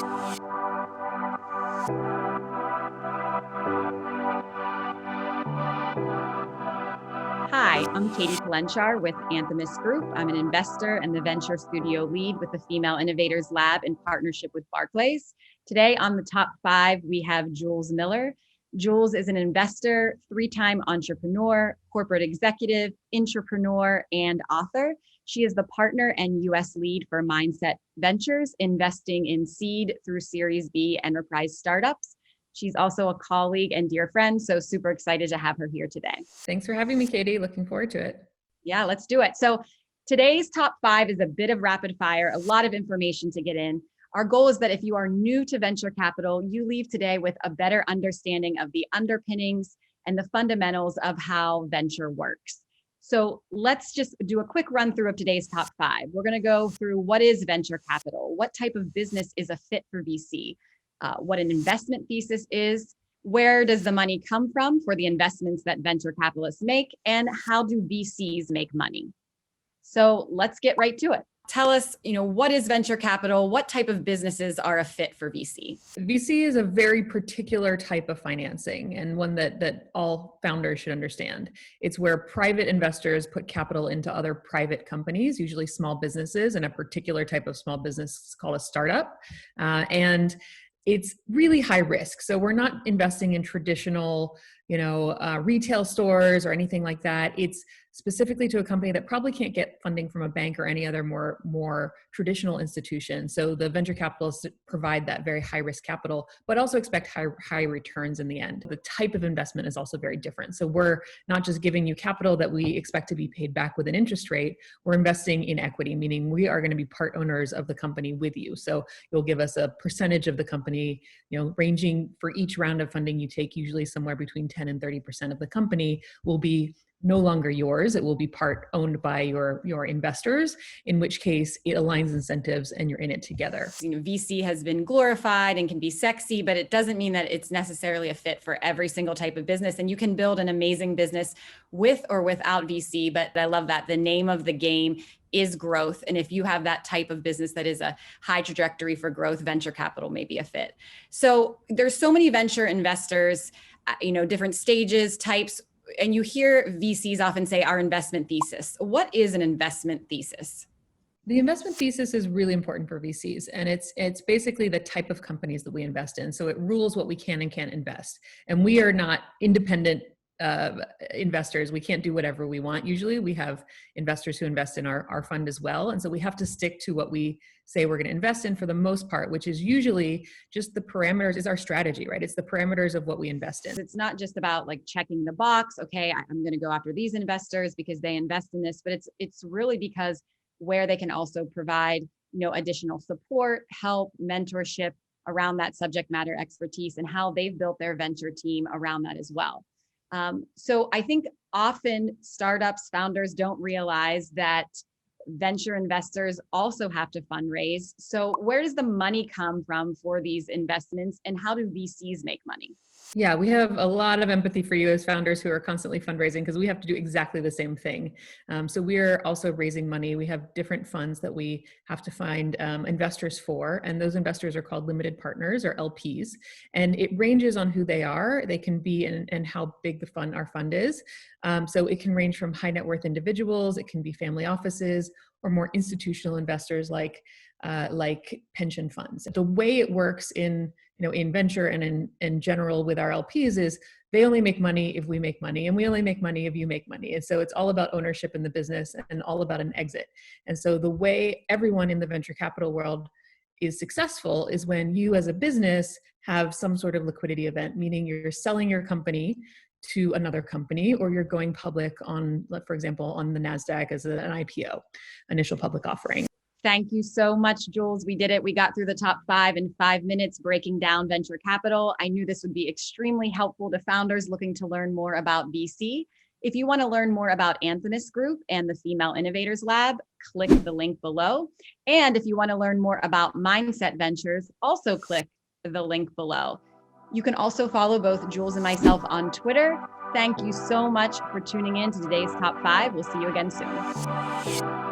Hi, I'm Katie Palenchar with Thesis Group. I'm an investor and the venture studio lead with the Female Innovators Lab in partnership with Barclays. Today on the top five, we have Jules Miller. Jules is an investor, three-time entrepreneur, corporate executive, intrapreneur, and author. She is the partner and US lead for Mindset Ventures, investing in seed through Series B enterprise startups. She's also a colleague and dear friend, so super excited to have her here today. Thanks for having me, Katie. Looking forward to it. Yeah, let's do it. So today's top five is a bit of rapid fire, a lot of information to get in. Our goal is that if you are new to venture capital, you leave today with a better understanding of the underpinnings and the fundamentals of how venture works. So let's just do a quick run through of today's top five. We're going to go through what is venture capital, what type of business is a fit for VC, what an investment thesis is, where does the money come from for the investments that venture capitalists make, and how do VCs make money? So let's get right to it. Tell us, what is venture capital? What type of businesses are a fit for VC? VC is a very particular type of financing, and one that all founders should understand. It's where private investors put capital into other private companies, usually small businesses, and a particular type of small business called a startup. And it's really high risk. So we're not investing in traditional, retail stores or anything like that. It's specifically to a company that probably can't get funding from a bank or any other more traditional institution. So the venture capitalists provide that very high risk capital, but also expect high returns in the end. The type of investment is also very different. So we're not just giving you capital that we expect to be paid back with an interest rate. We're investing in equity, meaning we are going to be part owners of the company with you. So you'll give us a percentage of the company, ranging for each round of funding you take, usually somewhere between 10 and 30% of the company will be no longer yours. It will be part owned by your investors, in which case it aligns incentives and you're in it together. VC has been glorified and can be sexy, but it doesn't mean that it's necessarily a fit for every single type of business. And you can build an amazing business with or without VC. But I love that the name of the game is growth. And if you have that type of business that is a high trajectory for growth, venture capital may be a fit. So there's so many venture investors, different stages, types. And you hear VCs often say our investment thesis. What is an investment thesis? The investment thesis is really important for VCs, and it's basically the type of companies that we invest in. So it rules what we can and can't invest. And we are not independent investors. We can't do whatever we want. Usually we have investors who invest in our fund as well. And so we have to stick to what we say we're going to invest in for the most part, which is usually just the parameters, is our strategy, right? It's the parameters of what we invest in. It's not just about like checking the box. Okay, I'm going to go after these investors because they invest in this, but it's really because where they can also provide, additional support, help, mentorship around that subject matter expertise and how they've built their venture team around that as well. So I think often startups, founders don't realize that venture investors also have to fundraise. So where does the money come from for these investments, and how do VCs make money? Yeah, we have a lot of empathy for you as founders who are constantly fundraising, because we have to do exactly the same thing. So we're also raising money. We have different funds that we have to find investors for, and those investors are called limited partners or LPs. And it ranges on who they are. They can be and how big our fund is. So it can range from high net worth individuals, it can be family offices, or more institutional investors like pension funds. The way it works in venture and in general with our LPs is they only make money if we make money, and we only make money if you make money. And so it's all about ownership in the business and all about an exit. And so the way everyone in the venture capital world is successful is when you as a business have some sort of liquidity event, meaning you're selling your company to another company, or you're going public on, for example, on the NASDAQ as an IPO, initial public offering. Thank you so much, Jules. We did it. We got through the top five in 5 minutes, breaking down venture capital. I knew this would be extremely helpful to founders looking to learn more about VC. If you want to learn more about Thesis Group and the Female Innovators Lab, click the link below. And if you want to learn more about Mindset Ventures, also click the link below. You can also follow both Jules and myself on Twitter. Thank you so much for tuning in to today's top five. We'll see you again soon.